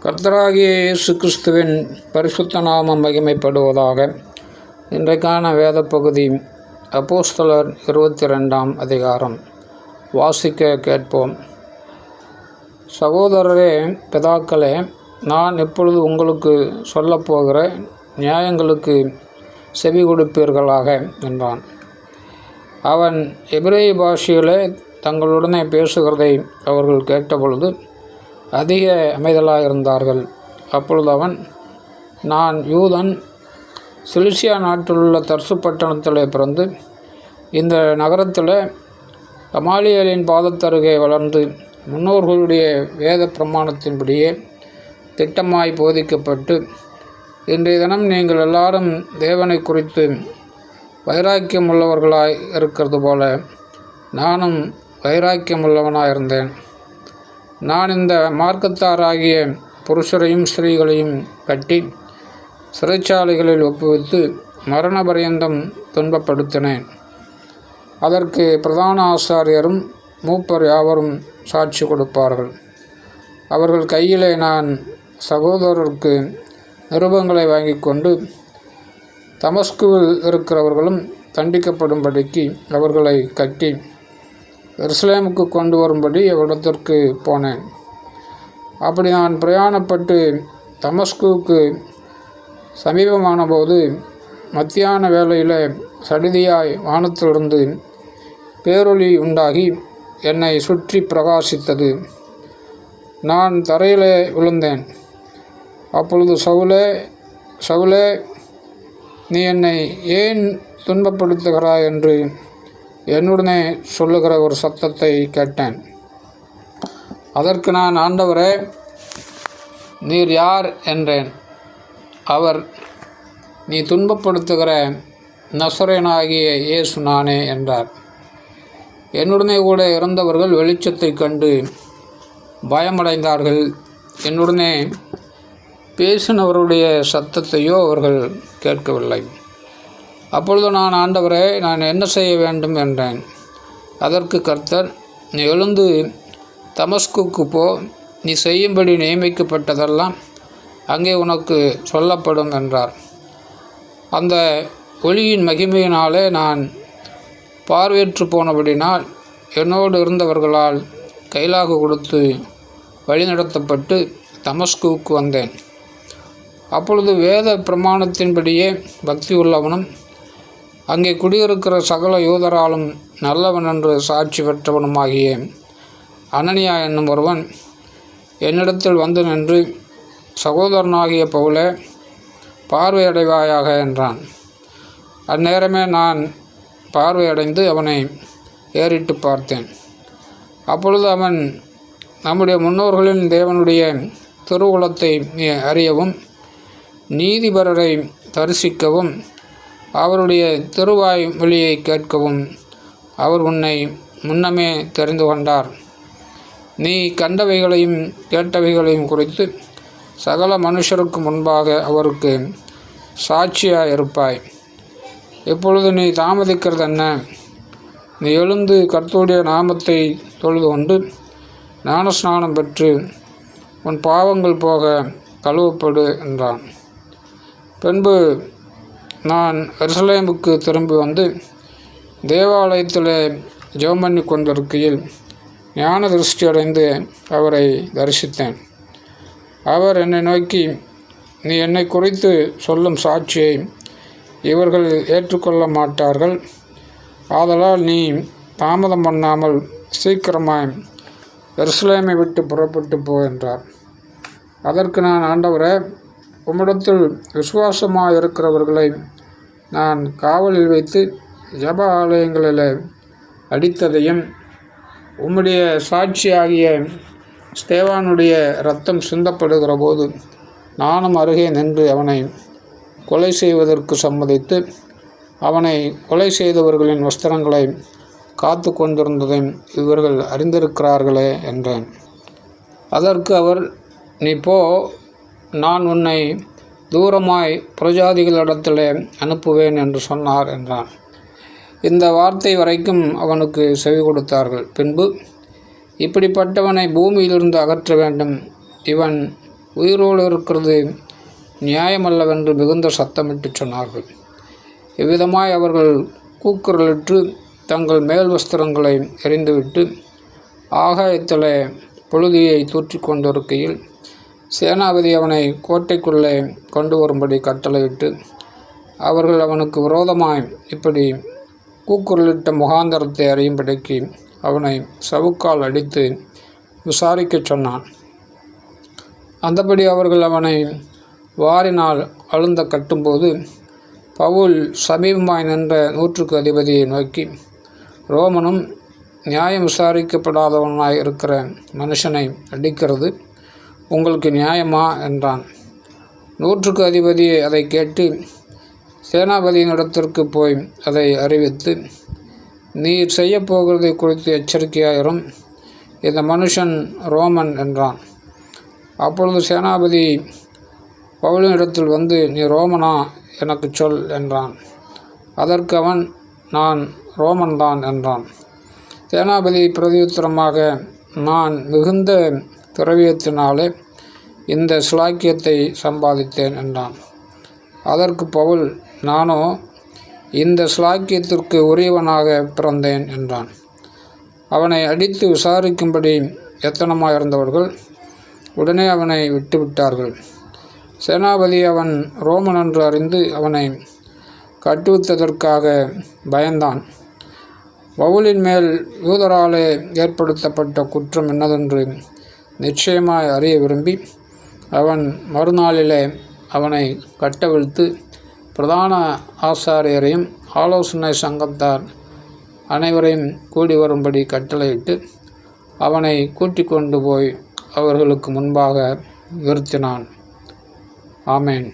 கர்த்தராகிய இயேசு கிறிஸ்துவின் பரிசுத்த நாமம் மகிமைப்படுவதாக. இன்றைக்கான வேத பகுதி அப்போஸ்தலர் 22ஆம் அதிகாரம். வாசிக்க கேட்போம். சகோதரரே, பிதாக்களே, நான் இப்பொழுது உங்களுக்கு சொல்லப்போகிற நியாயங்களுக்கு செவி கொடுப்பீர்களாக என்றான். அவன் எபிரேய பாஷையிலே தங்களுடனே பேசுகிறதை அவர்கள் கேட்டபொழுது அதிக அமைதலாயிருந்தார்கள். அப்பொழுது அவன், நான் யூதன், சிலிசியா நாட்டிலுள்ள தர்சு பட்டணத்தில் பிறந்து இந்த நகரத்தில் கமாலியலின் பாதத்தருகே வளர்ந்து முன்னோர்களுடைய வேத பிரமாணத்தின்படியே திட்டமாய் போதிக்கப்பட்டு இன்றைய தினம் நீங்கள் எல்லாரும் தேவனை குறித்து வைராக்கியம் உள்ளவர்களாய் இருக்கிறது போல நானும் வைராக்கியமுள்ளவனாயிருந்தேன். நான் இந்த மார்க்கத்தாராகிய புருஷரையும் ஸ்திரீகளையும் கட்டி சிறைச்சாலைகளில் ஒப்புவித்து மரண பரியந்தம் துன்பப்படுத்தினேன். அதற்கு பிரதான ஆசாரியரும் மூப்பர் யாவரும் சாட்சி கொடுப்பார்கள். அவர்கள் கையிலே நான் சகோதரருக்கு நிருபங்களை வாங்கி கொண்டு தமஸ்குவில் இருக்கிறவர்களும் தண்டிக்கப்படும்படிக்கு அவர்களை கட்டி எருசலேமுக்கு கொண்டு வரும்படி அவரிடத்திற்கு போனேன். அப்படி நான் பிரயாணப்பட்டு தமஸ்குவுக்கு சமீபமான போது மத்தியான வேளையில் சடிதியாய் வானத்திலிருந்து பேரொளி உண்டாகி என்னை சுற்றி பிரகாசித்தது. நான் தரையிலே விழுந்தேன். அப்பொழுது சவுலே, சவுலே, நீ என்னை ஏன் துன்பப்படுத்துகிறாய் என்று என்னுடனே சொல்லுகிற ஒரு சத்தத்தை கேட்டேன். அதற்கு நான், ஆண்டவரே, நீர் யார் என்றேன். அவர், நீ துன்பப்படுத்துகிற நசரேயனாகிய இயேசு நானே என்றார். என்னுடனே கூட இறந்தவர்கள் வெளிச்சத்தை கண்டு பயமடைந்தார்கள். என்னுடனே பேசினவருடைய சத்தத்தையோ அவர்கள் கேட்கவில்லை. அப்பொழுது நான், ஆண்டவரே, நான் என்ன செய்ய வேண்டும் என்றேன். அதற்கு கர்த்தர், நீ எழுந்து தமஸ்குக்கு போ, நீ செய்யும்படி நியமிக்கப்பட்டதெல்லாம் அங்கே உனக்கு சொல்லப்படும் என்றார். அந்த ஒளியின் மகிமையினாலே நான் பார்வையற்று போனபடினால் என்னோடு இருந்தவர்களால் கைலாகு கொடுத்து வழிநடத்தப்பட்டு தமஸ்குவுக்கு வந்தேன். அப்பொழுது வேத பிரமாணத்தின்படியே பக்தி உள்ளவனும் அங்கே குடியிருக்கிற சகல யூதராலும் நல்லவன் என்று சாட்சி பெற்றவனுமாகிய அனனியா என்னும் ஒருவன் என்னிடத்தில் வந்து நின்று, சகோதரனாகிய பவுலே, பார்வையடைவாயாக என்றான். அந்நேரமே நான் பார்வையடைந்து அவனை ஏறிட்டு பார்த்தேன். அப்பொழுது அவன், நம்முடைய முன்னோர்களின் தேவனுடைய திருவுளத்தை நீ அறியவும் நீதிபரரை தரிசிக்கவும் அவருடைய திருவாய் மொழியை கேட்கவும் அவர் உன்னை முன்னமே தெரிந்து கொண்டார். நீ கண்டவைகளையும் கேட்டவைகளையும் குறித்து சகல மனுஷருக்கு முன்பாக அவருக்கு சாட்சியாக இருப்பாய். இப்பொழுது நீ தாமதிக்கிறது என்ன? நீ எழுந்து கர்த்தருடைய நாமத்தை தொழுது கொண்டு ஞானஸ்நானம் பெற்று உன் பாவங்கள் போக கழுவப்படு என்றான். பின்பு நான் எருசலேமுக்கு திரும்பி வந்து தேவாலயத்தில் ஜெபம் பண்ணி கொண்டிருக்கையில் ஞான திருஷ்டி அடைந்து அவரை தரிசித்தேன். அவர் என்னை நோக்கி, நீ என்னை குறித்து சொல்லும் சாட்சியை இவர்கள் ஏற்றுக்கொள்ள மாட்டார்கள். ஆதலால் நீ தாமதம் பண்ணாமல் சீக்கிரமாய் எருசலேமை விட்டு புறப்பட்டு போ என்றார். அதற்கு நான், ஆண்டவரே, உம்மிடத்தில் விசுவாசமாக இருக்கிறவர்களை நான் காவலில் வைத்து ஜப ஆலயங்களில் அடித்ததையும் உம்முடைய சாட்சியாகிய ஸ்தேவானுடைய இரத்தம் சிந்தப்படுகிற போது நானும் அருகே நின்று அவனை கொலை செய்வதற்கு சம்மதித்து அவனை கொலை செய்தவர்களின் வஸ்திரங்களை காத்து கொண்டிருந்ததையும் இவர்கள் அறிந்திருக்கிறார்களே என்றேன். அதற்கு அவர், நீ போ, நான் உன்னை தூரமாய் புரஜாதிகளிடத்தில் அனுப்புவேன் என்று சொன்னார் என்றான். இந்த வார்த்தை வரைக்கும் அவனுக்கு செவி கொடுத்தார்கள். பின்பு, இப்படிப்பட்டவனை பூமியிலிருந்து அகற்ற வேண்டும், இவன் உயிரோடு இருக்கிறது நியாயமல்லவென்று மிகுந்த சத்தமிட்டு சொன்னார்கள். இவ்விதமாய் அவர்கள் கூக்குரலிட்டு தங்கள் மேல் வஸ்திரங்களை எறிந்துவிட்டு ஆகாயத்திலே புழுதியை தூற்றி கொண்டிருக்கையில் சேனாபதி அவனை கோட்டைக்குள்ளே கொண்டு வரும்படி கட்டளையிட்டு அவர்கள் அவனுக்கு விரோதமாய் இப்படி கூக்குரலிட்ட முகாந்தரத்தை அறியும்படிக்கு அவனை சவுக்கால் அடித்து விசாரிக்கச் சொன்னான். அந்தபடி அவர்கள் அவனை வாரினால் அழுந்த கட்டும்போது பவுல் சமீபமாய் நின்ற 100க்கு அதிபதியை நோக்கி, ரோமனும் நியாயம் விசாரிக்கப்படாதவனாய் இருக்கிற மனுஷனை அடிக்கிறது உங்களுக்கு நியாயமா என்றான். 100க்கு அதிபதி அதை கேட்டு சேனாபதியின் இடத்திற்கு போய் அதை அறிவித்து, நீர் செய்யப்போகிறதை குறித்து எச்சரிக்கையாயிரும், இந்த மனுஷன் ரோமன் என்றான். அப்பொழுது சேனாபதி பவுலின் இடத்தில் வந்து, நீ ரோமனா, எனக்கு சொல் என்றான். அதற்கு அவன், நான் ரோமன்தான் என்றான். சேனாபதி பிரதியுத்தரமாக, நான் மிகுந்த திரவியத்தினாலே இந்த சிலாக்கியத்தை சம்பாதித்தேன் என்றான். அதற்கு பவுல், நானோ இந்த சிலாக்கியத்திற்கு உரியவனாக பிறந்தேன் என்றான். அவனை அடித்து விசாரிக்கும்படி எத்தனமாயிருந்தவர்கள் உடனே அவனை விட்டுவிட்டார்கள். சேனாபதி அவன் ரோமன் என்று அறிந்து அவனை கட்டுவித்ததற்காக பயந்தான். பவுலின் மேல் யூதராலே ஏற்படுத்தப்பட்ட குற்றம் என்னதென்று நிச்சயமாய் அறிய விரும்பி அவன் மறுநாளிலே அவனை கட்டவிழ்த்து பிரதான ஆசாரியரையும் ஆலோசனை சங்கத்தார் அனைவரையும் கூடி வரும்படி கட்டளையிட்டு அவனை கூட்டிக் கொண்டு போய் அவர்களுக்கு முன்பாக நிறுத்தினான். ஆமென்.